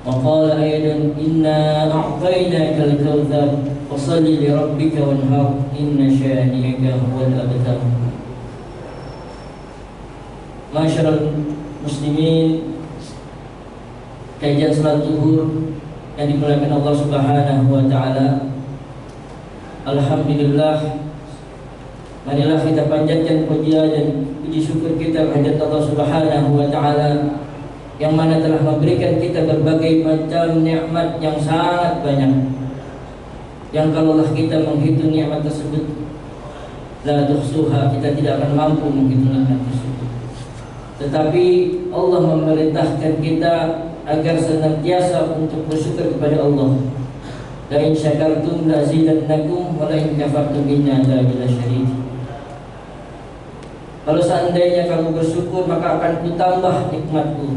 وقال أيضا إنا أعطيناك الكوثر فصل لربك وانحر إن شانئك هو الأبتر. Masyarul muslimin, kajian salat zuhur yang dimuliakan Allah Subhanahu wa taala. Alhamdulillah, marilah kita panjatkan puja dan puji syukur kita kehadirat Allah Subhanahu wa taala yang mana telah memberikan kita berbagai macam nikmat yang sangat banyak, yang kalaulah kita menghitung nikmat tersebut la tuhsuha, kita tidak akan mampu menghitung nikmat tersebut. Tetapi Allah memerintahkan kita agar senantiasa untuk bersyukur kepada Allah. La in syakartum la zidannakum wa la in kafartum inna adzabi lasyadid. Kalau seandainya kamu bersyukur maka akan kutambah nikmatku.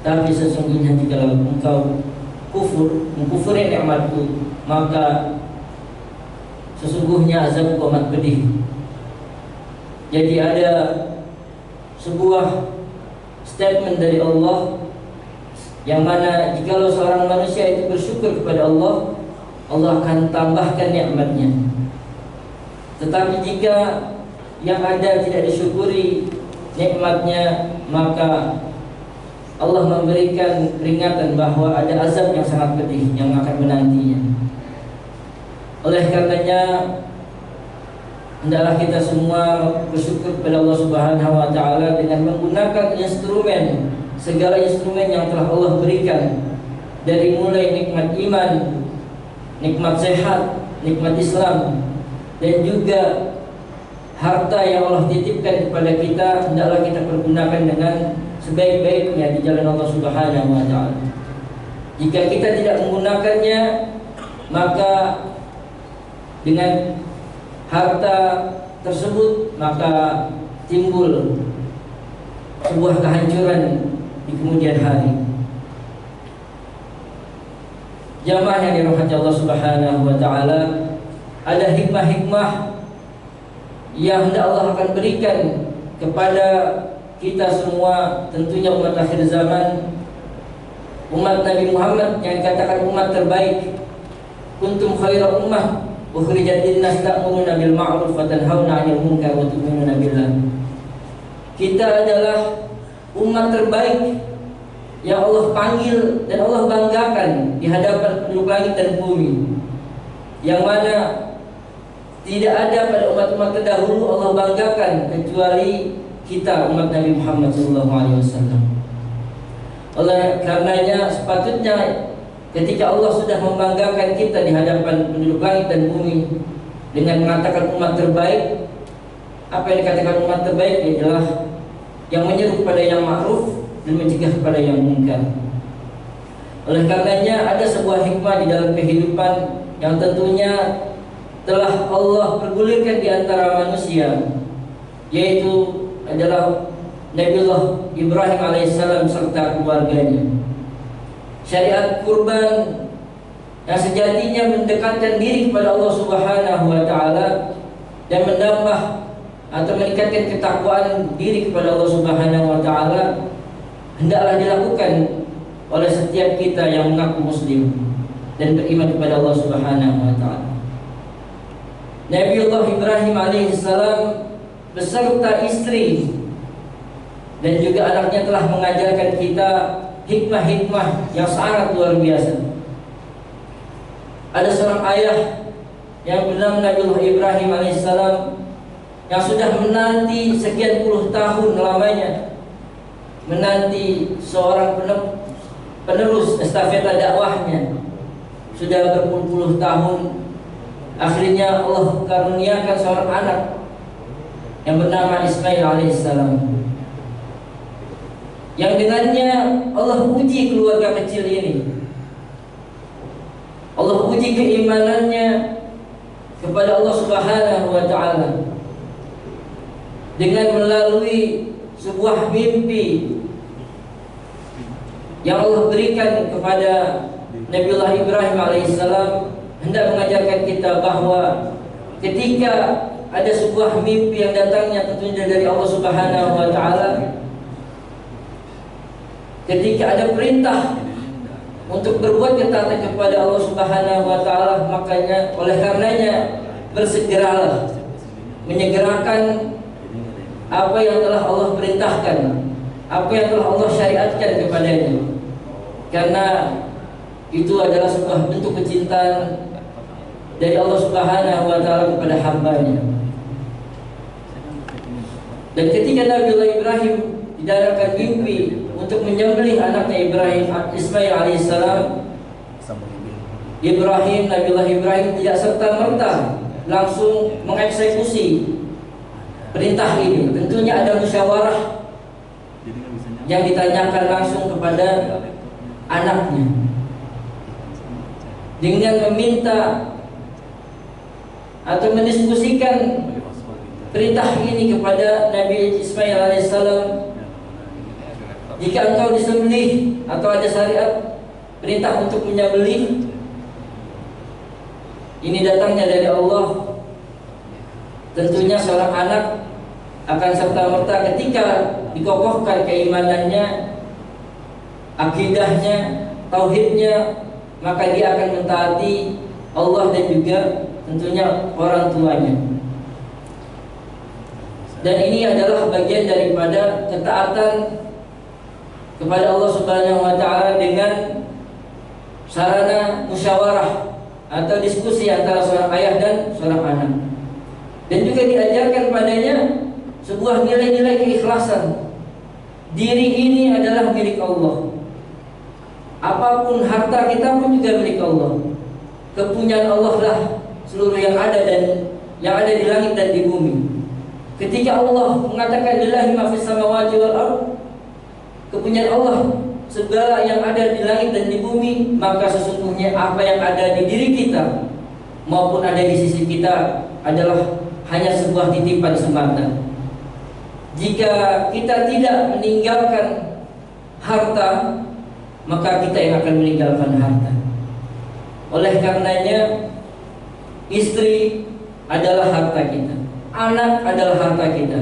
Tapi sesungguhnya jika engkau mengkufuri nikmatku, maka sesungguhnya azabku amat pedih. Jadi ada sebuah statement dari Allah yang mana jikalau seorang manusia itu bersyukur kepada Allah, Allah akan tambahkan nikmatnya. Tetapi jika yang ada tidak disyukuri nikmatnya, maka Allah memberikan peringatan bahwa ada azab yang sangat pedih yang akan menantinya. Oleh karenanya hendaklah kita semua bersyukur kepada Allah Subhanahu wa taala dengan menggunakan segala instrumen yang telah Allah berikan, dari mulai nikmat iman, nikmat sehat, nikmat Islam, dan juga harta yang Allah titipkan kepada kita, hendaklah kita pergunakan dengan sebaik-baiknya di jalan Allah Subhanahu wa taala. Jika kita tidak menggunakannya, maka dengan harta tersebut maka timbul sebuah kehancuran di kemudian hari. Jamaah yang dirahmati Allah Subhanahu wa taala, ada hikmah-hikmah yang hendak Allah akan berikan kepada kita semua, tentunya umat akhir zaman, umat Nabi Muhammad yang dikatakan umat terbaik. Kuntum khaira ummah ukhrijat linnas ta'muruna bil ma'ruf wa tanhauna 'anil munkar wa tu'minuna billah. Kita adalah umat terbaik yang Allah panggil dan Allah banggakan di hadapan penduduk langit dan bumi, yang mana tidak ada pada umat-umat terdahulu Allah banggakan kecuali kita umat Nabi Muhammad SAW. Oleh karenanya sepatutnya ketika Allah sudah membanggakan kita di hadapan penduduk langit dan bumi dengan mengatakan umat terbaik, apa yang dikatakan umat terbaik adalah yang menyeru kepada yang ma'ruf dan mencegah kepada yang munkar. Oleh karenanya ada sebuah hikmah di dalam kehidupan yang tentunya telah Allah pergulirkan di antara manusia, yaitu adalah Nabiullah Ibrahim alaihissalam serta keluarganya. Syariat kurban yang sejatinya mendekatkan diri kepada Allah Subhanahu wa taala dan menambah atau meningkatkan ketakwaan diri kepada Allah Subhanahu wa taala, hendaklah dilakukan oleh setiap kita yang mengaku muslim dan beriman kepada Allah Subhanahu wa taala. Nabiullah Ibrahim alaihissalam beserta istri dan juga anaknya telah mengajarkan kita hikmah-hikmah yang sangat luar biasa. Ada seorang ayah yang bernama Nabiullah Ibrahim alaihissalam yang sudah menanti sekian puluh tahun lamanya, menanti seorang penerus estafeta dakwahnya. Sudah berpuluh-puluh tahun, akhirnya Allah karuniakan seorang anak yang bernama Ismail alaihissalam, yang dengannya Allah uji keluarga kecil ini. Allah uji keimanannya kepada Allah Subhanahu wa taala dengan melalui sebuah mimpi yang Allah berikan kepada Nabiullah Ibrahim alaihissalam, hendak mengajarkan kita bahwa ketika ada sebuah mimpi yang datangnya tentunya dari Allah Subhanahu wa taala, ketika ada perintah untuk berbuat ketaatan kepada Allah Subhanahu wa taala, makanya oleh karenanya bersegeralah menyegerakan apa yang telah Allah perintahkan, apa yang telah Allah syariatkan kepadanya, karena itu adalah sebuah bentuk kecintaan dari Allah Subhanahu wa taala kepada hambanya. Dan ketika Nabiullah Ibrahim didatangkan mimpi untuk menyembelih anaknya Ibrahim Ismail alaihissalam, Nabiullah Ibrahim tidak serta-merta langsung mengeksekusi perintah ini. Tentunya ada musyawarah yang ditanyakan langsung kepada anaknya dengan meminta atau mendiskusikan perintah ini kepada Nabi Ismail alaihissalam. Jika engkau disembelih atau ada syariat perintah untuk menyembelih, ini datangnya dari Allah. Tentunya seorang anak akan serta-merta ketika dikokohkan keimanannya, akidahnya, tauhidnya, maka dia akan mentaati Allah dan juga tentunya orang tuanya. Dan ini adalah bagian daripada ketaatan kepada Allah Subhanahu wa taala dengan sarana musyawarah atau diskusi antara seorang ayah dan seorang anak. Dan juga diajarkan padanya sebuah nilai-nilai keikhlasan. Diri ini adalah milik Allah. Apapun harta kita pun juga milik Allah. Kepunyaan Allah lah seluruh yang ada dan yang ada di langit dan di bumi. Ketika Allah mengatakan lillahi ma fis samawati wal ardh, kepunyaan Allah segala yang ada di langit dan di bumi, maka sesungguhnya apa yang ada di diri kita maupun ada di sisi kita adalah hanya sebuah titipan semata. Jika kita tidak meninggalkan harta, maka kita yang akan meninggalkan harta. Oleh karenanya, istri adalah harta kita, anak adalah harta kita,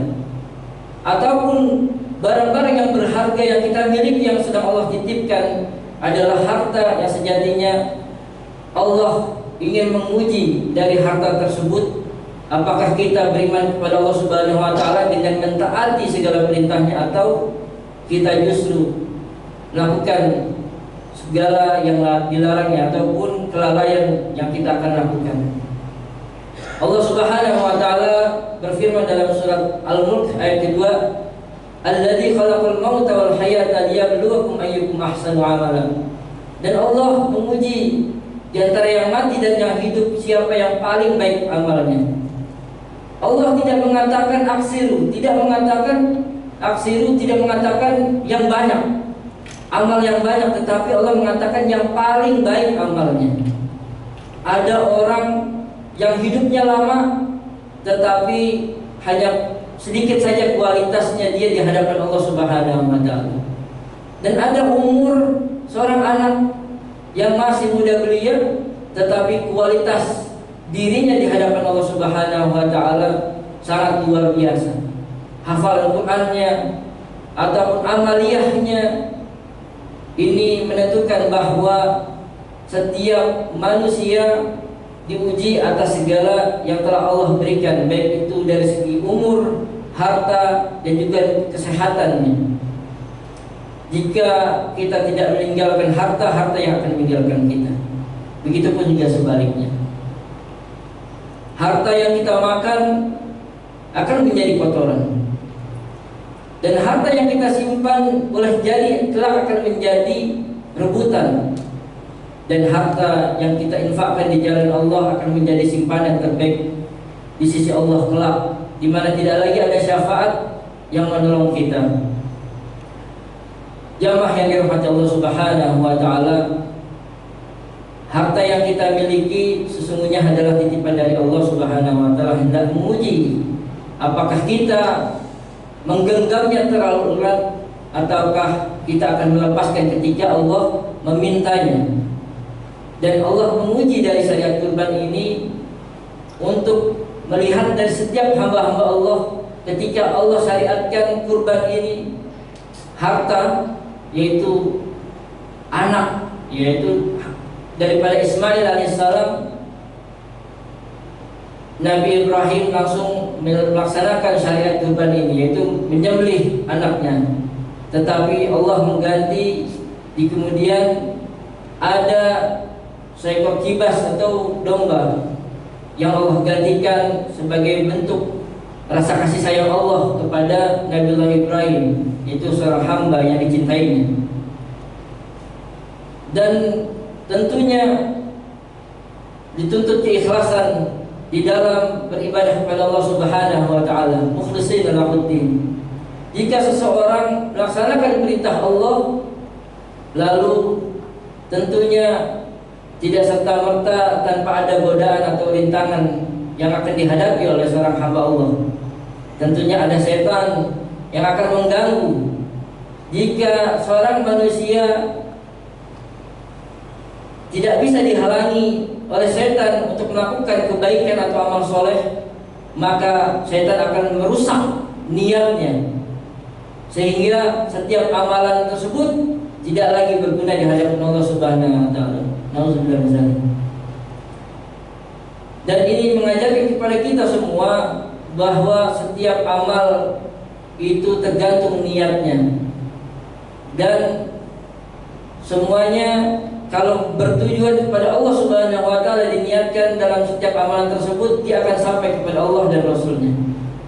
ataupun barang-barang yang berharga yang kita miliki yang sedang Allah titipkan adalah harta yang sejatinya Allah ingin menguji dari harta tersebut. Apakah kita beriman kepada Allah Subhanahu wa taala dengan mentaati segala perintahnya, atau kita justru melakukan segala yang dilarangnya ataupun kelalaian yang kita akan lakukan. Allah Subhanahu wa taala berfirman dalam surat Al-Mulk ayat kedua, "Alladzi khalaqal mauta wal hayata liyabluwakum ayyukum ahsanu amala." Dan Allah menguji di antara yang mati dan yang hidup siapa yang paling baik amalnya. Allah tidak mengatakan aksiru, tidak mengatakan yang banyak, amal yang banyak, tetapi Allah mengatakan yang paling baik amalnya. Ada orang yang hidupnya lama tetapi hanya sedikit saja kualitasnya dia di hadapan Allah Subhanahu wa taala. Dan ada umur seorang anak yang masih muda belia tetapi kualitas dirinya di hadapan Allah Subhanahu wa taala sangat luar biasa. Hafalan Qur'annya ataupun amaliyahnya ini menentukan bahwa setiap manusia diuji atas segala yang telah Allah berikan, baik itu dari segi umur, harta, dan juga kesehatannya. Jika kita tidak meninggalkan harta, harta yang akan meninggalkan kita. Begitupun juga sebaliknya. Harta yang kita makan akan menjadi kotoran, dan harta yang kita simpan boleh jadi kelak akan menjadi rebutan. Dan harta yang kita infakkan di jalan Allah akan menjadi simpanan terbaik di sisi Allah kelak, di mana tidak lagi ada syafaat yang menolong kita. Jamaah yang dirahmati Allah Subhanahu wa taala, harta yang kita miliki sesungguhnya adalah titipan dari Allah Subhanahu wa taala, hendak menguji apakah kita menggenggamnya terlalu erat ataukah kita akan melepaskan ketika Allah memintanya. Dan Allah menguji dari syariat kurban ini untuk melihat dari setiap hamba-hamba Allah ketika Allah syariatkan kurban ini, harta yaitu anak yaitu daripada Ismail alaihissalam, Nabi Ibrahim langsung melaksanakan syariat kurban ini, yaitu menyembelih anaknya. Tetapi Allah mengganti, di kemudian ada seekor kibas atau domba yang Allah gantikan sebagai bentuk rasa kasih sayang Allah kepada Nabiullah Ibrahim, itu seorang hamba yang dicintainya. Dan tentunya dituntut keikhlasan di dalam beribadah kepada Allah Subhanahu wa taala, mukhlishin lahuddin. Jika seseorang melaksanakan perintah Allah, lalu tentunya tidak serta-merta tanpa ada godaan atau rintangan yang akan dihadapi oleh seorang hamba Allah. Tentunya ada setan yang akan mengganggu. Jika seorang manusia tidak bisa dihalangi oleh setan untuk melakukan kebaikan atau amal soleh, maka setan akan merusak niatnya, sehingga setiap amalan tersebut tidak lagi berguna di hadapan Allah Subhanahu wa taala. Nauzubillah. Dan ini mengajarkan kepada kita semua bahwa setiap amal itu tergantung niatnya, dan semuanya kalau bertujuan kepada Allah Subhanahu wa taala diniatkan dalam setiap amalan tersebut, dia akan sampai kepada Allah dan Rasulnya.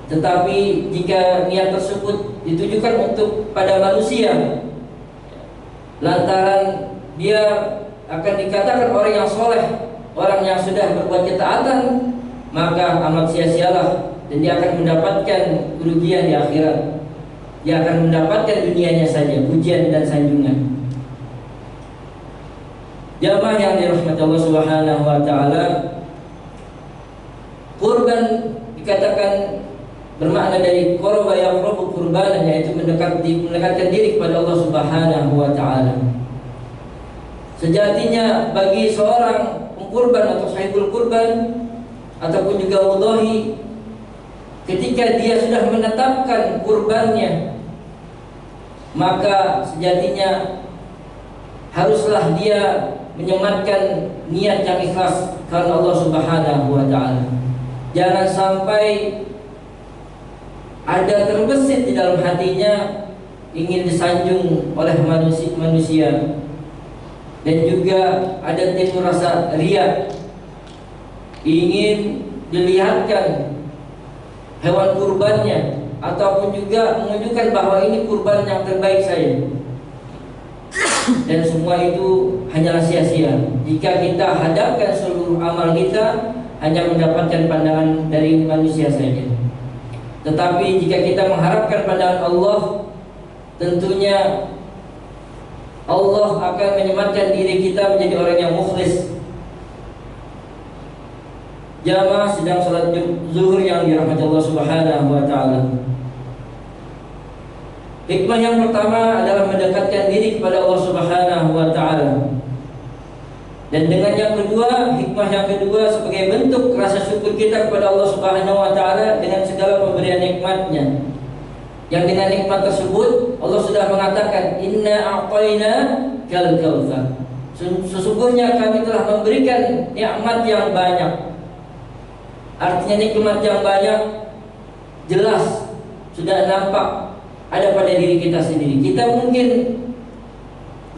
Tetapi jika niat tersebut ditujukan untuk pada manusia, lantaran dia akan dikatakan orang yang soleh, orang yang sudah berbuat ketaatan, maka amat sia-sialah, dan dia akan mendapatkan kerugian di akhirat. Dia akan mendapatkan dunianya saja, pujian dan sanjungan. Jamaah yang dirahmati Allah Subhanahu wa taala, kurban dikatakan bermakna dari qurba yaqrabu qurbanan, yaitu mendekatkan diri kepada Allah Subhanahu wa taala. Sejatinya bagi seorang pengkurban atau sahibul kurban ataupun juga mudhahi, ketika dia sudah menetapkan kurbannya, maka sejatinya haruslah dia menyematkan niat yang ikhlas karena Allah Subhanahu wa taala. Jangan sampai ada terbesit di dalam hatinya ingin disanjung oleh manusia, dan juga ada timbul rasa riya, ingin dilihatkan hewan kurbannya, ataupun juga menunjukkan bahwa ini kurban yang terbaik saya. Dan semua itu hanyalah sia-sia jika kita hadapkan seluruh amal kita hanya mendapatkan pandangan dari manusia saja. Tetapi jika kita mengharapkan pandangan Allah, tentunya Allah akan menyematkan diri kita menjadi orang yang mukhlis. Jamaah sedang salat zuhur yang dirahmati Allah Subhanahu wa taala. Hikmah yang pertama adalah mendekatkan diri kepada Allah Subhanahu wa taala. Dan dengan yang kedua, hikmah yang kedua sebagai bentuk rasa syukur kita kepada Allah Subhanahu wa taala dengan segala pemberian nikmatnya. Yang dengan nikmat tersebut Allah sudah mengatakan, inna a'tayna kal kautsar. Sesungguhnya kami telah memberikan nikmat yang banyak. Artinya nikmat yang banyak jelas sudah nampak ada pada diri kita sendiri. Kita mungkin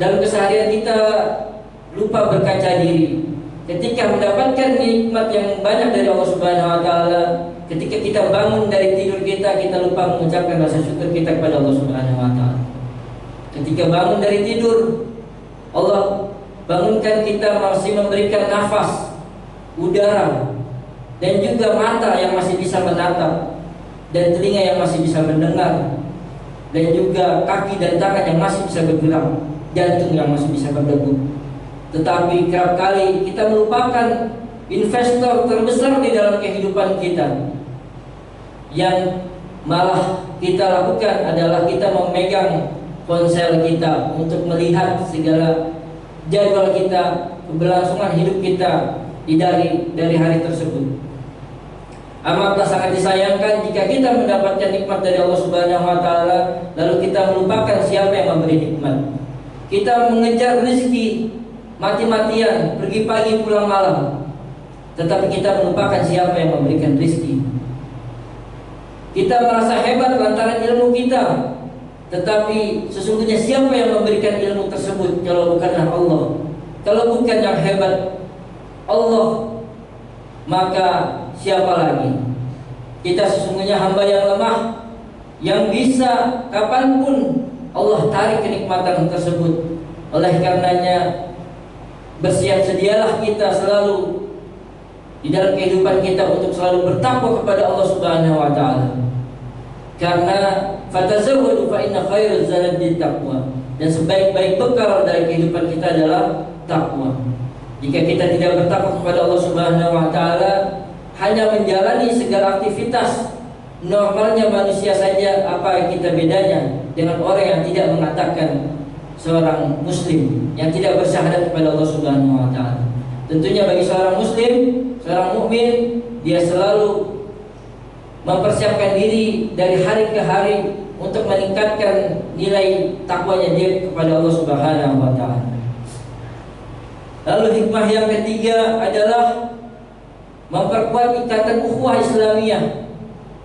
dalam keseharian kita lupa berkaca diri. Ketika mendapatkan nikmat yang banyak dari Allah Subhanahu wa taala, ketika kita bangun dari tidur kita lupa mengucapkan rasa syukur kita kepada Allah Subhanahu wa taala. Ketika bangun dari tidur, Allah bangunkan kita masih memberikan nafas, udara, dan juga mata yang masih bisa menatap, dan telinga yang masih bisa mendengar, dan juga kaki dan tangan yang masih bisa bergerak, jantung yang masih bisa berdegup. Tetapi kerap kali kita melupakan investor terbesar di dalam kehidupan kita. Yang malah kita lakukan adalah kita memegang ponsel kita untuk melihat segala jadwal kita, keberlangsungan hidup kita dari hari tersebut. Amatlah sangat disayangkan jika kita mendapatkan nikmat dari Allah Subhanahu wa taala lalu kita melupakan siapa yang memberi nikmat. Kita mengejar rezeki mati-matian, pergi pagi pulang malam, tetapi kita melupakan siapa yang memberikan rezeki. Kita merasa hebat lantaran ilmu kita, tetapi sesungguhnya siapa yang memberikan ilmu tersebut kalau bukanlah Allah? Kalau bukan yang hebat Allah, maka siapa lagi? Kita sesungguhnya hamba yang lemah, yang bisa kapanpun Allah tarik kenikmatan tersebut. Oleh karenanya, bersiap sedialah kita selalu di dalam kehidupan kita untuk selalu bertakwa kepada Allah Subhanahu wa taala. Karena fatazawwadu fa inna khairaz zadi taqwa. Dan sebaik-baik bekal dari kehidupan kita adalah takwa. Jika kita tidak bertakwa kepada Allah Subhanahu wa taala, hanya menjalani segala aktivitas normalnya manusia saja, apa yang kita bedanya dengan orang yang tidak mengatakan seorang muslim, yang tidak bersyahadat kepada Allah Subhanahu wa taala. Tentunya bagi seorang muslim, seorang mukmin, dia selalu mempersiapkan diri dari hari ke hari untuk meningkatkan nilai takwanya dia kepada Allah Subhanahu wa taala. Lalu hikmah yang ketiga adalah memperkuat ikatan ukhuwah Islamiyah,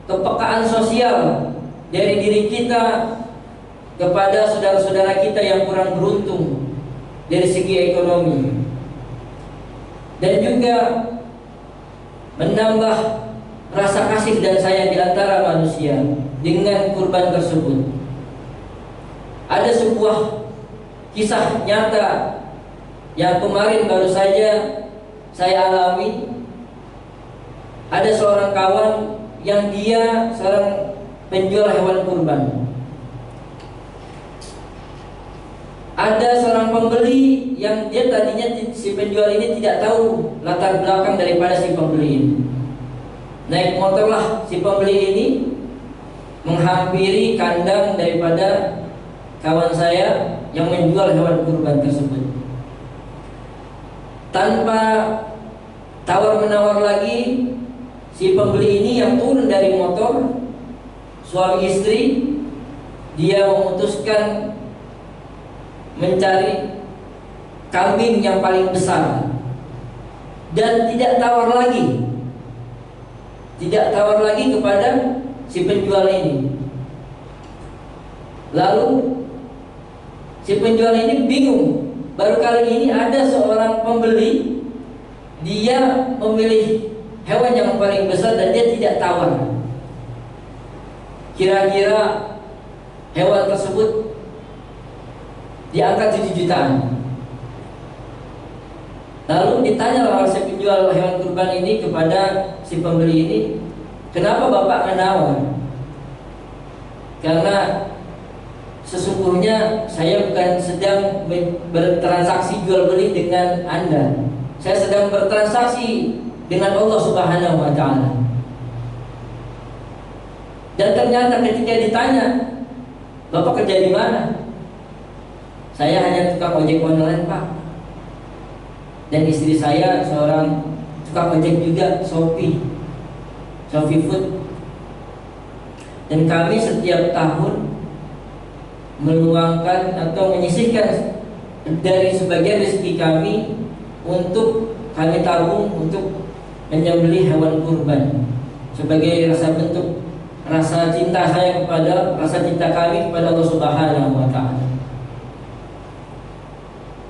kepekaan sosial dari diri kita kepada saudara-saudara kita yang kurang beruntung dari segi ekonomi, dan juga menambah rasa kasih dan sayang di antara manusia dengan kurban tersebut. Ada sebuah kisah nyata yang kemarin baru saja saya alami. Ada seorang kawan yang dia seorang penjual hewan kurban. Ada seorang pembeli yang dia tadinya si penjual ini tidak tahu latar belakang daripada si pembeli ini. Naik motorlah si pembeli ini menghampiri kandang daripada kawan saya yang menjual hewan kurban tersebut. Tanpa tawar-menawar lagi, si pembeli ini yang turun dari motor, suami istri, dia memutuskan mencari kambing yang paling besar dan tidak tawar lagi kepada si penjual ini. Lalu si penjual ini bingung. Baru kali ini ada seorang pembeli, dia memilih hewan yang paling besar dan dia tidak tawar. Kira-kira hewan tersebut di angka 7 jutaan. Lalu ditanya oleh si penjual hewan kurban ini kepada si pembeli ini, kenapa bapak menawar? Karena sesungguhnya saya bukan sedang bertransaksi jual beli dengan Anda. Saya sedang bertransaksi dengan Allah Subhanahu wa taala. Dan ternyata ketika ditanya, bapak kerja di mana? Saya hanya tukang ojek online, Pak. Dan istri saya seorang tukang ojek juga, Shopee Food. Dan kami setiap tahun meluangkan atau menyisihkan dari sebagian rezeki kami untuk kami tabung untuk menyembelih hewan kurban sebagai rasa cinta kami kepada Allah Subhanahu wa taala.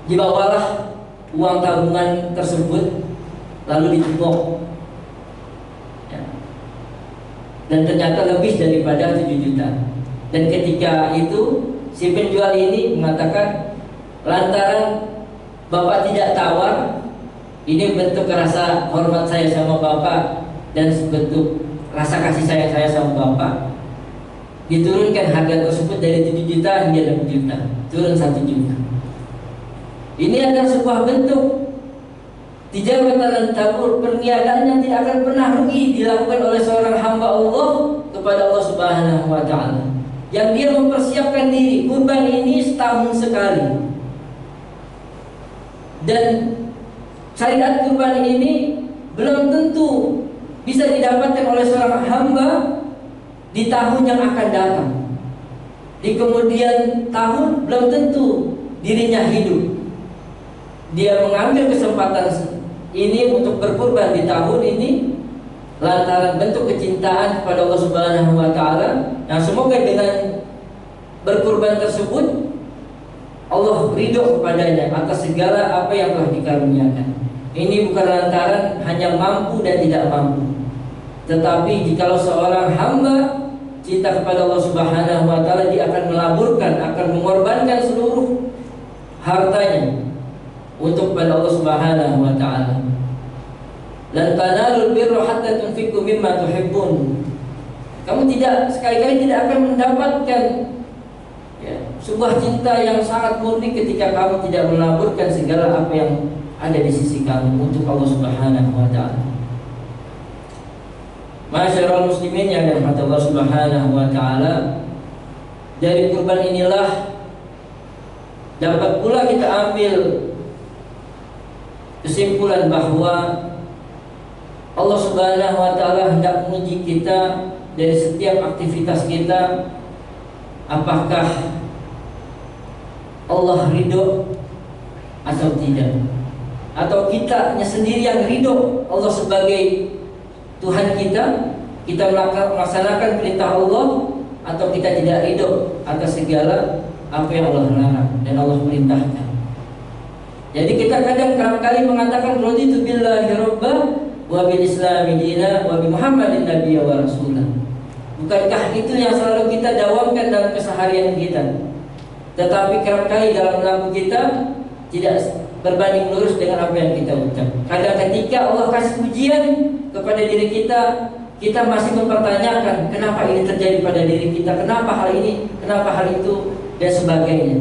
Dibawalah uang tabungan tersebut lalu ditebok, ya. Dan ternyata lebih daripada 7 juta. Dan ketika itu si penjual ini mengatakan, lantaran bapak tidak tawar, ini bentuk rasa hormat saya sama bapak dan bentuk rasa kasih sayang saya sama bapak. Diturunkan harga tersebut dari 7 juta hingga 6 juta, turun 1 juta. Ini adalah sebuah bentuk tijaratan tabur, perniagaan yang tidak akan pernah rugi dilakukan oleh seorang hamba Allah kepada Allah Subhanahu wa taala. Yang dia mempersiapkan diri, kurban ini setahun sekali. Dan syariat kurban ini belum tentu bisa didapatkan oleh seorang hamba di tahun yang akan datang. Di kemudian tahun belum tentu dirinya hidup. dia mengambil kesempatan ini untuk berkurban di tahun ini lantaran bentuk kecintaan kepada Allah Subhanahu wa taala. Nah, semoga dengan berkurban tersebut Allah ridho kepadanya atas segala apa yang telah dikaruniakan. Ini bukan lantaran hanya mampu dan tidak mampu, tetapi jikalau seorang hamba cinta kepada Allah Subhanahu wa taala, dia akan melaburkan, akan mengorbankan seluruh hartanya untuk kepada Allah Subhanahu wa taala. Lan tanalul birra hatta tunfiqu mimma tuhibbun. Kamu tidak sekali-kali tidak akan mendapatkan sebuah cinta yang sangat murni ketika kamu tidak melaburkan segala apa yang ada di sisi kamu untuk Allah Subhanahu wa taala. Masyarul muslimin yang dirahmati Allah Subhanahu wa taala, dari kurban inilah dapat pula kita ambil kesimpulan bahwa Allah Subhanahu wa taala hendak menguji kita dari setiap aktivitas kita, apakah Allah ridho atau tidak, atau kita sendiri yang ridho Allah sebagai Tuhan kita melaksanakan perintah Allah, atau kita tidak ridho atas segala apa yang Allah larang dan Allah perintahkan. Jadi kita kadang kali mengatakan raditu billahi rabba wa bil islami dina wa bi Muhammadin nabiyya wa rasulah. Bukankah itu yang selalu kita dawamkan dalam keseharian kita? Tetapi kerap kali dalam laku kita tidak berbanding lurus dengan apa yang kita ucap. Kadang ketika Allah kasih ujian kepada diri kita, kita masih mempertanyakan kenapa ini terjadi pada diri kita, kenapa hal ini, kenapa hal itu, dan sebagainya.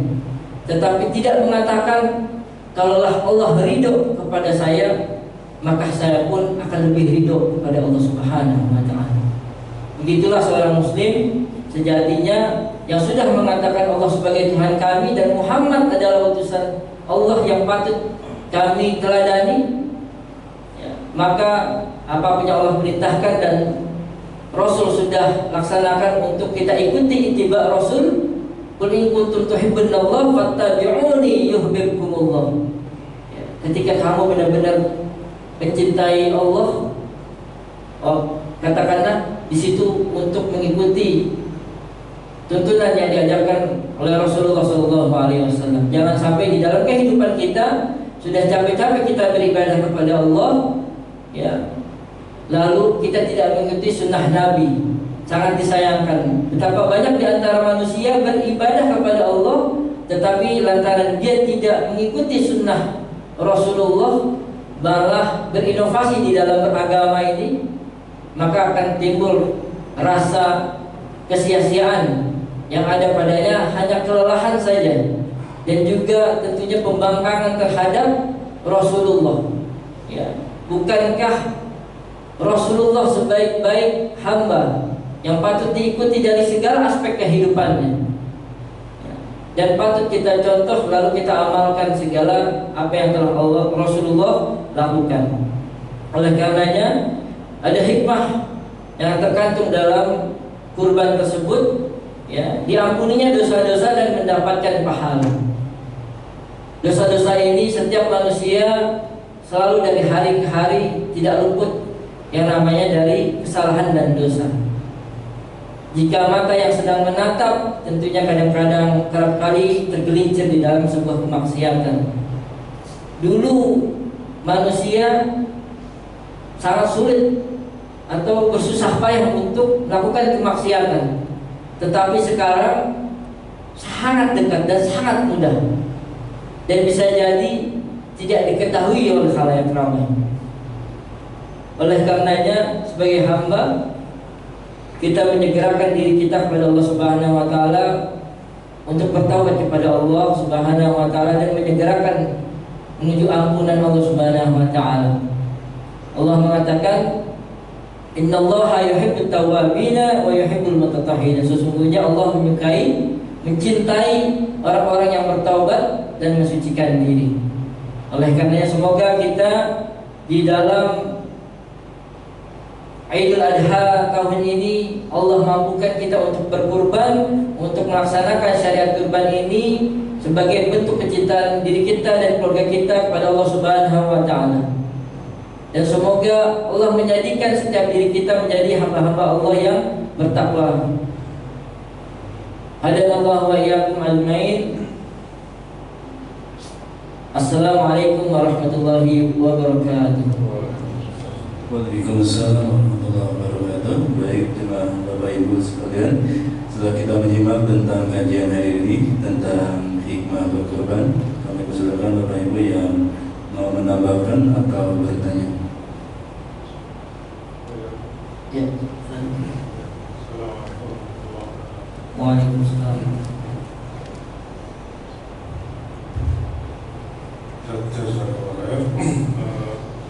Tetapi tidak mengatakan kalaulah Allah ridho kepada saya, maka saya pun akan lebih ridho kepada Allah Subhanahu wa taala. Begitulah seorang muslim sejatinya yang sudah mengatakan Allah sebagai Tuhan kami dan Muhammad adalah utusan Allah yang patut kami teladani, maka apapun yang Allah perintahkan dan Rasul sudah laksanakan untuk kita ikuti ittiba Rasul. Qul in kuntum tuhibbunallaha fattabi'uni yuhibbukumullah. Ketika kamu benar-benar mencintai Allah, katakanlah di situ untuk mengikuti tuntunan yang diajarkan oleh Rasulullah SAW. Jangan sampai di dalam kehidupan kita sudah capek-capek kita beribadah kepada Allah, lalu kita tidak mengikuti sunnah Nabi. Sangat disayangkan betapa banyak di antara manusia beribadah kepada Allah, tetapi lantaran dia tidak mengikuti sunnah Rasulullah, malah berinovasi di dalam beragama ini, maka akan timbul rasa kesia-siaan. Yang ada padanya hanya kelelahan saja, dan juga tentunya pembangkangan terhadap Rasulullah. Bukankah Rasulullah sebaik-baik hamba yang patut diikuti dari segala aspek kehidupannya, dan patut kita contoh lalu kita amalkan segala apa yang telah Rasulullah lakukan. Oleh karenanya ada hikmah yang terkantung dalam kurban tersebut, diampuninya dosa-dosa dan mendapatkan pahala. Dosa-dosa ini setiap manusia selalu dari hari ke hari tidak luput yang namanya dari kesalahan dan dosa. Jika mata yang sedang menatap, tentunya kadang-kadang kerap kali tergelincir di dalam sebuah kemaksiatan. Dulu manusia sangat sulit atau bersusah payah untuk melakukan kemaksiatan, tetapi sekarang sangat dekat dan sangat mudah, dan bisa jadi tidak diketahui oleh khalayak ramai. Oleh karenanya sebagai hamba kita menyegerakan diri kita kepada Allah Subhanahu wa taala untuk bertaubat kepada Allah Subhanahu wa taala dan menyegerakan menuju ampunan Allah Subhanahu wa taala. Allah mengatakan, "Innallaha yuhibbut tawwabina wa yuhibbul mutatahhirin." Sesungguhnya Allah menyukai, mencintai orang-orang yang bertaubat dan mensucikan diri. Oleh karenanya semoga kita di dalam Idul Adha tahun ini Allah mampukan kita untuk berkurban, untuk melaksanakan syariat kurban ini sebagai bentuk kecintaan diri kita dan keluarga kita kepada Allah Subhanahu wa taala. Dan semoga Allah menjadikan setiap diri kita menjadi hamba-hamba Allah yang bertakwa. Hadanallahu wa iyyakum ajmain. Assalamualaikum warahmatullahi wabarakatuh. Waalaikumsalam warahmatullahi wabarakatuh. Baik jemaah Bapak Ibu sekalian, setelah kita menyimak tentang kajian hari ini tentang hikmah berkorban, kami persilakan Bapak Ibu yang mau menambahkan atau bertanya. Ya. Waalaikumsalam.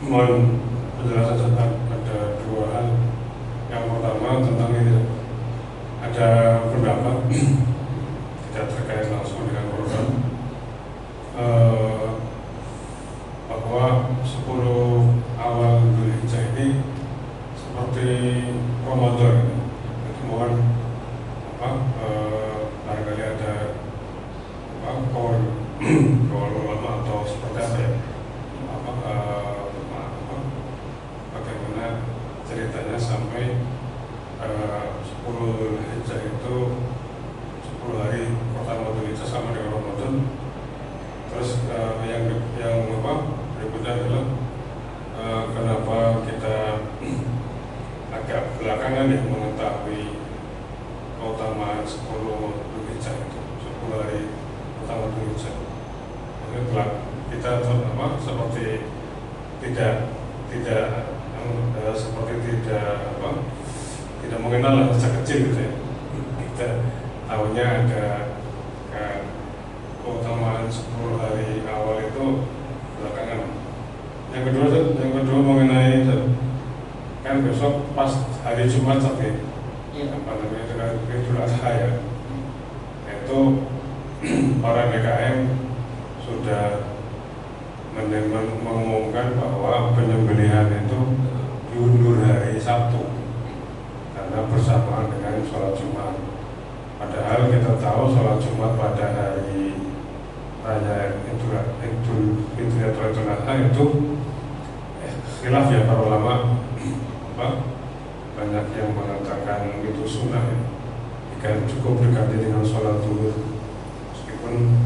Mohon penjelasan ada dua hal. Yang pertama tentang ini, ada pendapat tidak terkait langsung dengan korban, bahwa 10 awal Dzulhijjah ini seperti Ramadan. Jadi mohon barangkali ada kaul ulama atau seperti apa ya, bagaimana ceritanya sampai 10 Dzulhijjah itu 10 hari pertama Dzulhijjah sama dengan Ramadan. Terus yang berikutnya adalah kenapa kita agak belakangan ya mengetahui keutamaan 10 Dzulhijjah itu, 10 hari pertama Dzulhijjah. Kita seperti tidak mengenal sejak kecil gitu ya. Kita tahunya ada keutamaan 10 hari awal itu belakangan. Yang kedua mengenai kan besok pas hari Jumat tapi dengan Idul Adha ya, itu para DKM sudah mengumumkan bahwa penyembelihan itu diundur hari Sabtu karena bersamaan dengan sholat Jumat. Padahal kita tahu sholat Jumat pada hari raya Idul Fitri atau Idul Adha itu khilaf ya para ulama. Banyak yang mengatakan itu sunnah ya, jika cukup diganti dengan sholat zuhur. Meskipun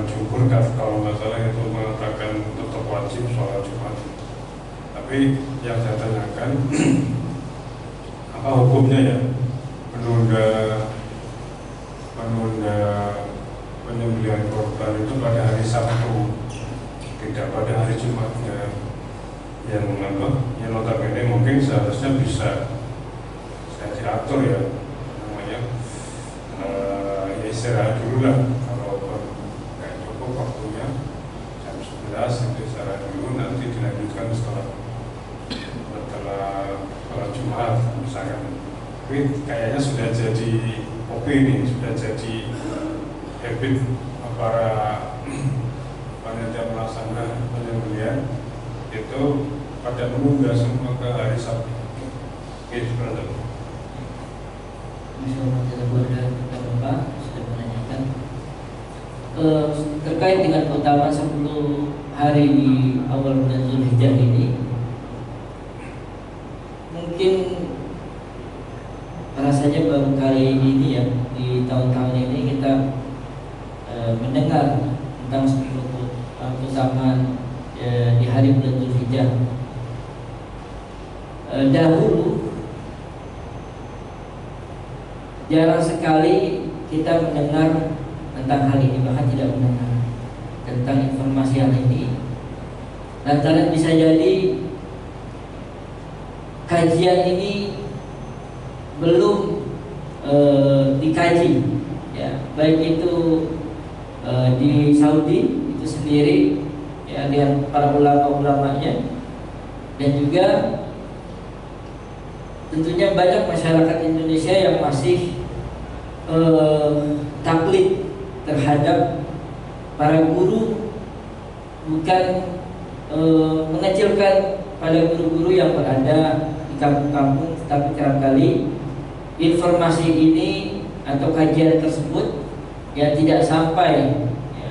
jumhur kalau nggak salah itu mengatakan tetap wajib sholat Jumat. Tapi yang saya tanyakan apa hukumnya ya menunda penyembelihan korban itu pada hari Sabtu, tidak pada hari Jumatnya, yang notabene mungkin seharusnya bisa saya diatur ya namanya ya istirahat dulu lah. Kalau nggak cukup waktunya jam 11 itu istirahat dulu, nanti dilanjutkan setelah Jumat misalkan. Tapi kayaknya sudah jadi opini, sudah jadi habit para panitia pelaksana penyembelihan itu pada menunda semua ke hari Sabtu. Oke, seperti itu. Bapak sudah menanyakan terkait dengan keutamaan 10 hari di awal bulan Dzulhijjah ini. Mungkin rasanya baru kali ini ya, di tahun-tahun ini kita mendengar tentang 10 keutamaan di hari bulan Dzulhijjah. Dahulu jarang sekali kita mendengar tentang hal ini, bahkan tidak mendengar tentang informasi hal ini. Lantaran bisa jadi kajian ini belum dikaji, ya, baik itu di Saudi itu sendiri ya, dengan para ulama-ulamanya, dan juga tentunya banyak masyarakat Indonesia yang masih taklid terhadap para guru, bukan mengecilkan pada guru-guru yang berada di kampung-kampung, tetapi kerap kali informasi ini atau kajian tersebut yang tidak sampai, ya,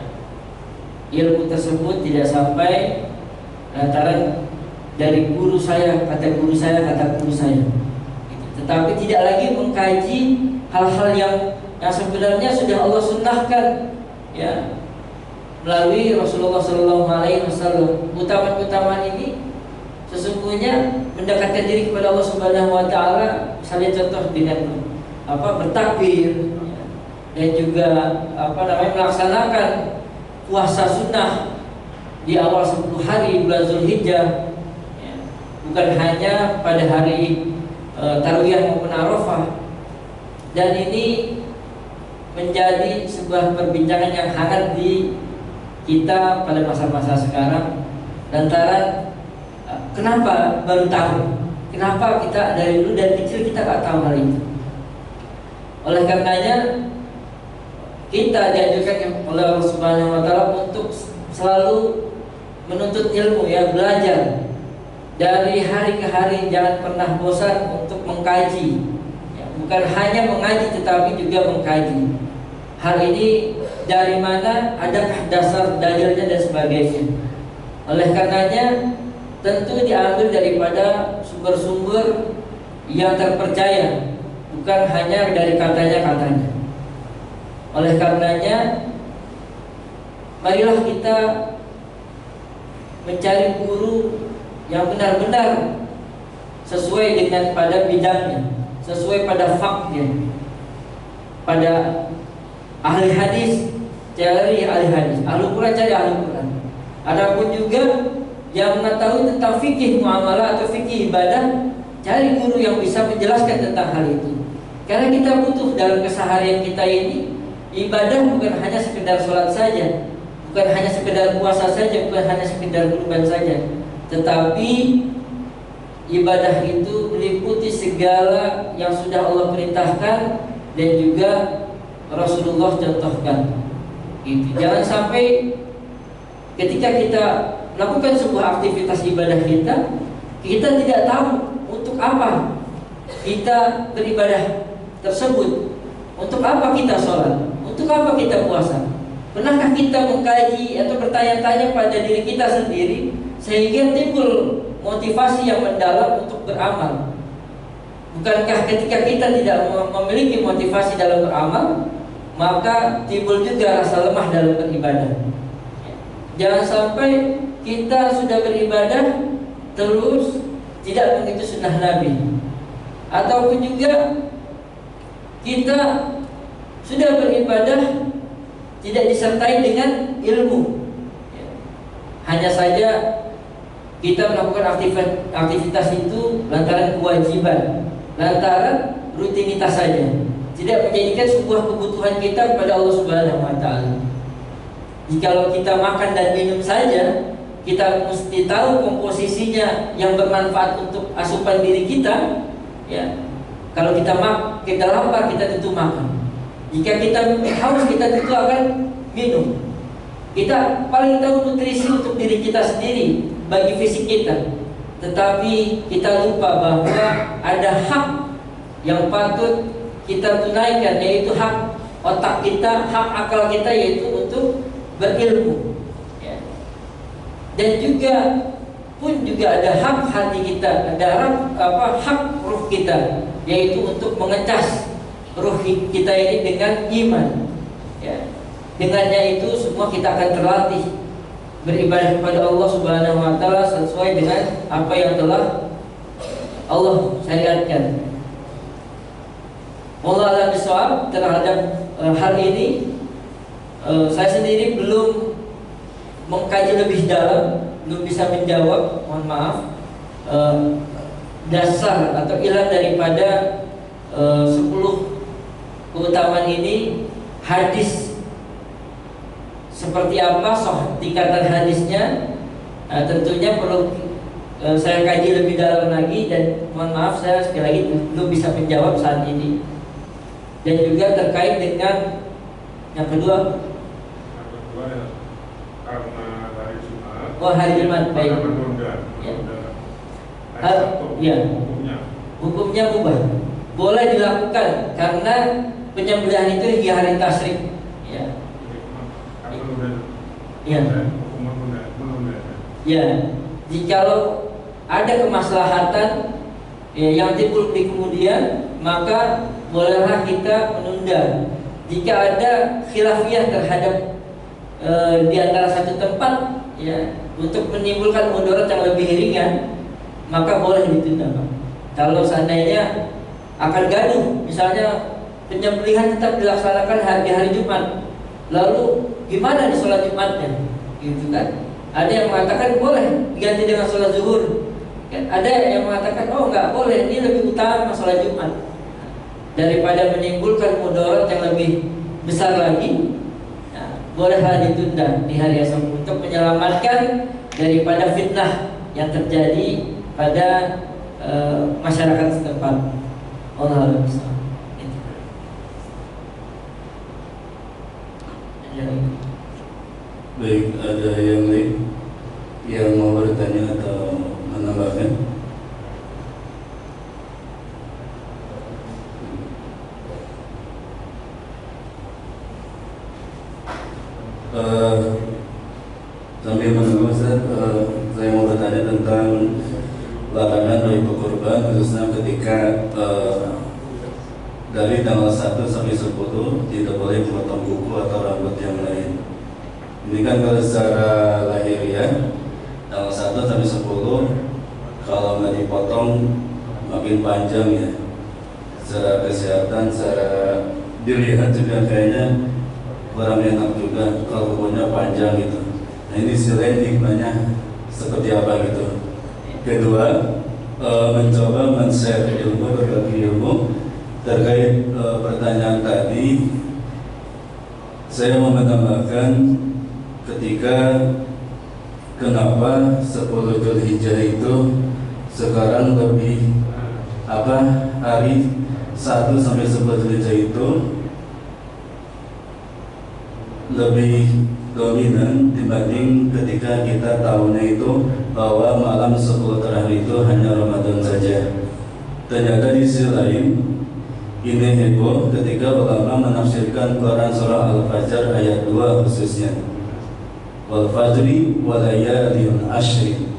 ilmu tersebut tidak sampai lantaran dari guru saya, kata guru saya, kata guru saya gitu. Tetapi tidak lagi mengkaji hal-hal yang sebenarnya sudah Allah sunnahkan, ya, melalui Rasulullah SAW. Utama ini sesungguhnya mendekatkan diri kepada Allah Subhanahu Wa Taala. Misalnya contoh dengan bertakbir, ya, dan juga melaksanakan puasa sunnah di awal 10 hari bulan Zulhijjah, ya, bukan hanya pada hari Tarwiyah maupun Arafah. Dan ini menjadi sebuah perbincangan yang hangat di kita pada masa-masa sekarang, lantaran kenapa baru tahu, kenapa kita dari dulu dan kecil kita nggak tahu hal itu. Oleh karenanya kita dianjurkan oleh Allah Subhanahu Wa Taala untuk selalu menuntut ilmu, ya, belajar dari hari ke hari, jangan pernah bosan untuk mengkaji, ya, bukan hanya mengaji tetapi juga mengkaji. Hal ini dari mana, adakah dasar dalilnya dan sebagainya. Oleh karenanya tentu diambil daripada sumber-sumber yang terpercaya, bukan hanya dari katanya. Oleh karenanya marilah kita mencari guru yang benar-benar sesuai dengan pada bidangnya, sesuai pada faknya. Pada ahli hadis cari ahli hadis, ahli Quran cari ahli Quran. Adapun juga yang mengetahui tentang fikih muamalah atau fikih ibadah, cari guru yang bisa menjelaskan tentang hal itu. Karena kita butuh dalam keseharian kita ini, ibadah bukan hanya sekedar sholat saja, bukan hanya sekedar puasa saja, bukan hanya sekedar kurban saja, tetapi ibadah itu meliputi segala yang sudah Allah perintahkan dan juga Rasulullah contohkan. Gitu. Jangan sampai ketika kita melakukan sebuah aktivitas ibadah kita tidak tahu untuk apa kita beribadah tersebut, untuk apa kita sholat, untuk apa kita puasa. Pernahkah kita mengkaji atau bertanya-tanya pada diri kita sendiri sehingga timbul motivasi yang mendalam untuk beramal? Bukankah ketika kita tidak memiliki motivasi dalam beramal, maka timbul juga rasa lemah dalam beribadah. Jangan sampai kita sudah beribadah terus tidak mengikuti sunnah Nabi, ataupun juga kita sudah beribadah tidak disertai dengan ilmu. Hanya saja kita melakukan aktivitas itu lantaran kewajiban, lantaran rutinitas saja, tidak menjadikan sebuah kebutuhan kita kepada Allah Subhanahu Wa Taala. Jikalau kita makan dan minum saja, kita mesti tahu komposisinya yang bermanfaat untuk asupan diri kita, ya. Kalau kita lapar, kita tentu makan. Jika kita haus, kita tentu akan minum. Kita paling tahu nutrisi untuk diri kita sendiri, bagi fisik kita. Tetapi kita lupa bahwa ada hak yang patut kita tunaikan, yaitu hak otak kita, hak akal kita, yaitu untuk berilmu, ya. Dan juga ada hak hati kita, ada hak ruh kita, yaitu untuk mengecas ruh kita ini dengan iman, ya. Dengannya itu semua kita akan terlatih beribadah kepada Allah Subhanahu Wa Taala sesuai dengan apa yang telah Allah syariatkan. Wallahu a'lam bishawab terhadap hal ini. Saya sendiri belum mengkaji lebih dalam, belum bisa menjawab, mohon maaf, dasar atau ilat daripada 10 keutamaan ini. Hadis seperti apa, tingkatan hadisnya, tentunya perlu saya kaji lebih dalam lagi, dan mohon maaf saya sekali lagi belum bisa menjawab saat ini. Dan juga terkait dengan yang kedua, karena hari Jumat. Oh, hari Jumat, baik. Ya. Hukumnya mubah, boleh dilakukan karena penyembelihan itu di hari tasyrik, ya. Ya. Menunda. Ya, jikalau ada kemaslahatan yang timbul di kemudian, maka bolehlah kita menunda. Jika ada khilafiyah terhadap di antara satu tempat, ya, untuk menimbulkan mudarat yang lebih ringan, maka boleh ditunda, Pak. Kalau seandainya akan gaduh, misalnya penyembelihan tetap dilaksanakan di hari Jumat, lalu gimana di sholat Jumatnya, gitu kan? Ada yang mengatakan boleh diganti dengan sholat zuhur, kan? Ada yang mengatakan oh nggak boleh, ini lebih utama sholat Jumat daripada menimbulkan mudarat yang lebih besar lagi. Nah, bolehlah ditunda di hari esok untuk menyelamatkan daripada fitnah yang terjadi pada masyarakat setempat. Allah Akbar. Baik, ada yang lain yang mau bertanya atau menambahkan? Sambil menunggu Ustaz, saya mau bertanya tentang larangan bagi pekurban, khususnya ketika dari tanggal 1 sampai 10 tidak boleh memotong kuku atau rambut yang lain. Ini kan kalau secara lahiriah tanggal 1 sampai 10 kalau nggak dipotong makin panjang ya. Secara kesehatan, secara dilihat juga kayaknya kurang enak juga kalau kukunya panjang gitu. Nah ini selain hikmahnya seperti apa gitu. Kedua, mencoba men-share ilmu, berbagi ilmu terkait pertanyaan tadi. Saya mau menambahkan ketika kenapa 10 Dzulhijjah itu sekarang lebih hari 1 sampai 10 Dzulhijjah itu lebih dominan dibanding ketika kita tahunya itu bahwa malam 10 terakhir itu hanya Ramadan saja. Ternyata di sisi lain ini heboh ketika ulama menafsirkan Quran surah Al-Fajr ayat 2 khususnya, wal fajri wa layalin ashri,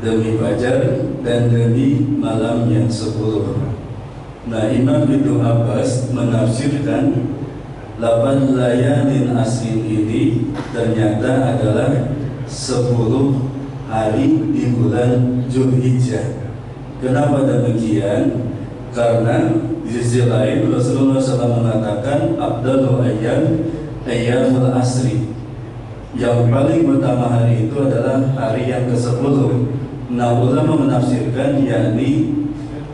demi fajar dan demi malam yang 10. Nah, Imam Ibnu Abbas menafsirkan lapan layalin ashri ini ternyata adalah 10 hari di bulan Dzulhijjah. Kenapa demikian? Karena di sisi lain Rasulullah SAW mengatakan Abdul ayyamul asri, yang paling utama hari itu adalah hari yang ke-10. Nah, ulama menafsirkan yakni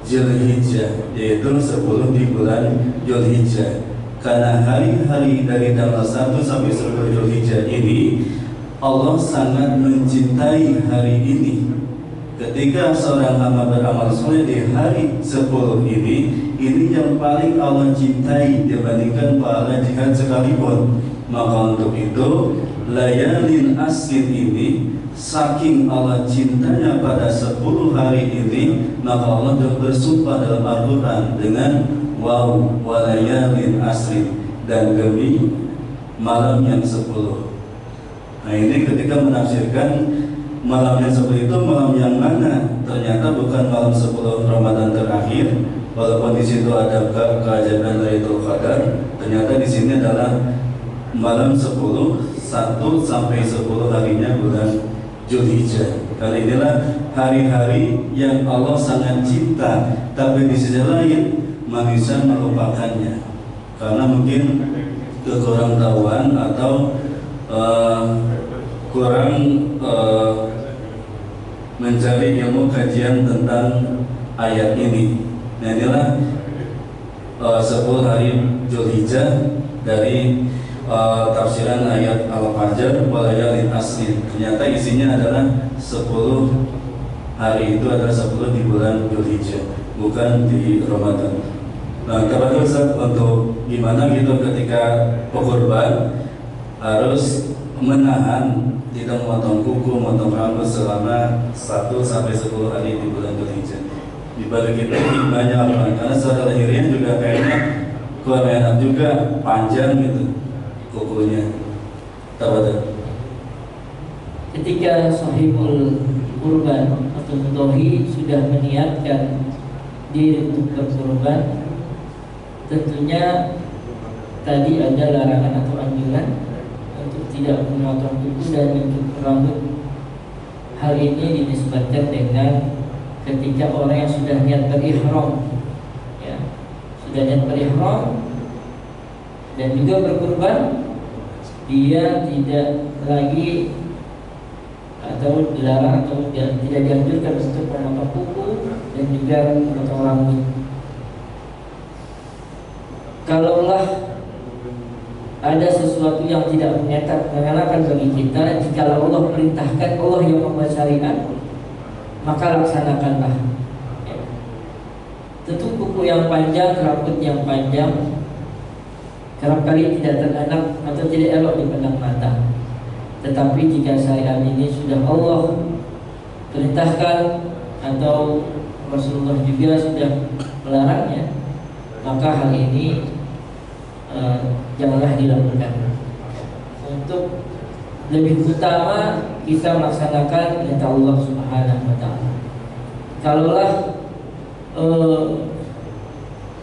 Dzulhijjah, yaitu 10 di bulan Dzulhijjah. Karena hari-hari dari tanggal 1 sampai 10 Dzulhijjah ini Allah sangat mencintai hari ini. Ketika seorang hamba beramal soleh di hari 10 ini yang paling Allah cintai dibandingkan pahala jihad sekalipun. Maka untuk itu layalin asrin ini saking Allah cintanya pada 10 hari ini, maka Allah bersumpah dalam Al-Quran dengan wow walayalin asrin, dan demi malam yang 10. Nah ini ketika menafsirkan malam yang 10 itu malam yang mana? Ternyata bukan malam 10 Ramadan terakhir, walaupun di situ ada keajaiban Lailatul Qadar. Ternyata di sini adalah malam 10, 1 sampai 10 harinya bulan Dzulhijjah. Karena inilah hari-hari yang Allah sangat cinta, tapi di sisi lain manusia melupakannya karena mungkin kekurangtahuan atau kurang mencari ilmu kajian tentang ayat ini. Nah inilah 10 hari Dzulhijjah dari tafsiran ayat Al-Fajr walayalin asrin. Ternyata isinya adalah 10 hari itu adalah 10 di bulan Dzulhijjah, bukan di Ramadan. Nah, kepada Ustaz, untuk gimana gitu ketika pekurban harus menahan tidak memotong kuku, memotong rambut selama 1 sampai 10 hari di bulan Dzulhijjah. Di balik itu hikmahnya apa? Karena secara lahiriah juga kayaknya kurang enak juga, panjang gitu kukunya. Tahu. ketika sahibul kurban atau mudhohi sudah meniatkan diri untuk berkurban, tentunya tadi ada larangan atau anjuran untuk tidak memotong kuku dan mencukur rambut. Hal ini dinisbatkan dengan ketika orang yang sudah niat berihram, ya, sudah niat berihram dan juga berkurban, dia tidak lagi atau dilarang atau tidak dianjurkan untuk memotong kuku dan juga memotong rambut. Kalaulah ada sesuatu yang tidak mengenakan bagi kita, jika Allah perintahkan, Allah yang membuat syariat, maka laksanakanlah. Tentu kuku yang panjang, rambut yang panjang kerap kali tidak terlihat atau tidak elok dipandang mata. Tetapi jika syariat ini sudah Allah perintahkan atau Rasulullah juga sudah melarangnya, maka hal ini janganlah dilakukan. Untuk lebih utama kita melaksanakan perintah Allah Subhanahu wa taala. Kalaulah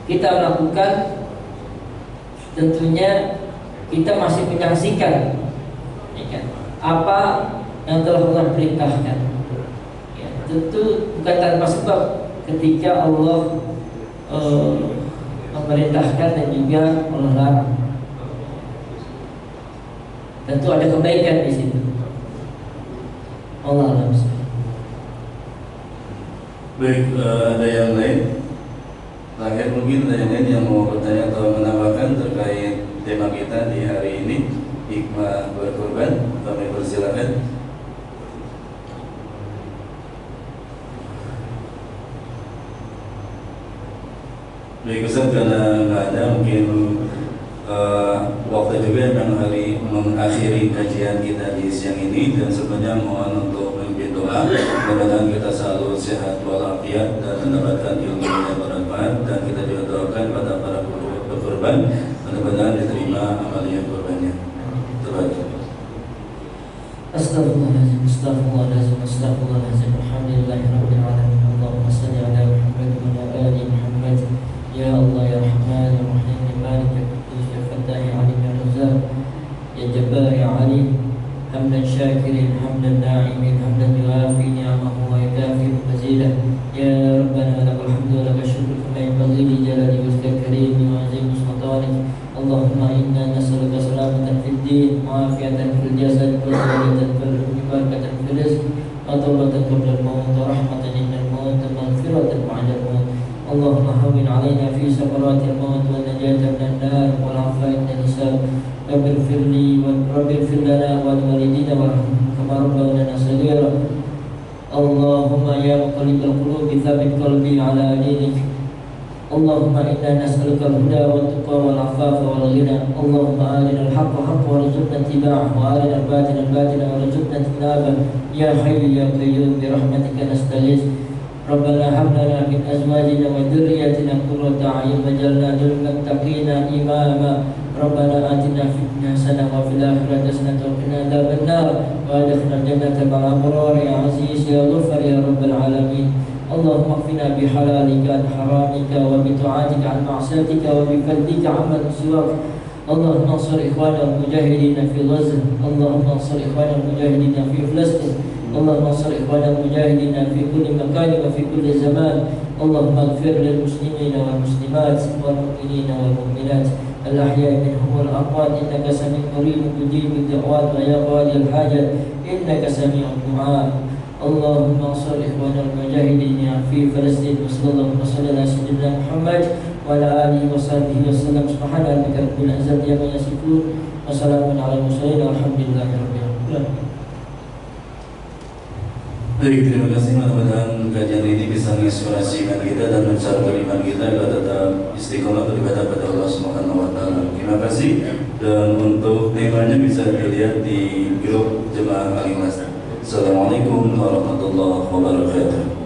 kita melakukan, tentunya kita masih menyaksikan, ya kan, apa yang telah Allah perintahkan. Ya, tentu bukan tanpa sebab ketika Allah memerintahkan dan juga melarang. Tentu ada kebaikan di situ. Allah alam. Baik, ada yang lain? Terakhir mungkin ada yang lain yang mau bertanya atau menambahkan terkait tema kita di hari ini, hikmah berkurban. Kami persilakan. Baik Ustaz, karena nggak ada, mungkin waktu juga yang hari mengakhiri kajian kita di siang ini, dan sebenarnya mohon untuk memimpin doa mudah-mudahan kita selalu sehat walafiat dan mendapatkan ilmu yang bermanfaat, dan kita juga doakan pada para berkorban mudah-mudahan diterima amalia korbannya. Terbaik. Astaghfirullahaladzim, astaghfirullahaladzim, astaghfirullahaladzim. Alhamdulillahirabbil alamin. Allahumma shalli ala Muhammad wa ala ali Muhammad. Ya Allah ya Rahman ya Rahim ya Malik ya Qudus ya Fattah ya Alim ya Razzaq ya Jabbar ya Ali. Hamdan syakirin, hamdan na'imin, hamdan yuafi ni'amahu wa yukafi mazidah. Ya Rabbana lakal hamdu wa lakal syukru kama yanbaghi li jalali wajhikal karim wa azimi sultanik. Allahumma inna nas'aluka salamatan fid din, mu'afiyatan fil jasad, wa ziyadatan fil ilmi, barakatan fil rizq, wa tawbatan qabla al-maut, wa rahmatan indal maut, wa maghfiratan ba'da al-maut. Allahumma hawwin 'alaina fi sakaratil maut wa najatan minan nar wal 'afwa inda hisab. Rabbil firli wa rabbil fir lana wa walidina warhamhum kama rabbawna saghira. Allahumma ya muqallibal qulubi tsabbit qalbi 'ala dinik. Allahumma inna nas'aluka al-huda wat tuqa wal 'afafa wal ghina. Allahumma arina al-haqqa haqqan warzuqna ittiba'ahu wa arina al-batila batilan warzuqna ijtinabah. Ya hayyu ya qayyum bi rahmatika nastaghits. Rabbana hab lana min azwajina wa dhurriyyatina qurrata a'yun waj'alna lil muttaqina imama. Rabbana atina fid dunya hasanah wa fil akhirati hasanah wa qina adzabannar wa adkhilna jannata ma'al abrar ya aziz ya ghafar ya rabbal alamin. Allahumma qina bi halalika an haramika wa bi ta'atika an ma'siyatika wa bi fadlika amman siwak. Allahumma ansur ikhwana al-mujahidin fi Gaza. Allahumma ansur ikhwana al-mujahidin fi Palestin. Allahumma ansur ikhwana al-mujahidin fi kulli makan wa fi kulli zaman. Allahumma ighfir lil muslimina wal muslimat wal mu'minina wal mu'minat al-ahya'i minhum wal amwat, innaka sami'un qaribun mujibud da'wat wa ya qadiyal hajat, innaka sami'ud du'a. Allahumma ansur ikhwana al-mujahidin fi Palestin. Sallallahu alaihi wa sallam Muhammad wa ala alihi wa sahbihi wa sallam. Subhana rabbika rabbil izzati amma yasifun wa salamun ala mursalin walhamdulillahi rabbil alamin. Baik, terima kasih. Mudah-mudahan kajian ini bisa menginspirasi iman kita dan mencari iman kita agar tetap istiqomah beribadah pada Allah Subhanahu wa taala. Terima kasih. Dan untuk temanya bisa dilihat di grup Jemaah Al-Ikhlas. Assalamualaikum warahmatullahi wabarakatuh.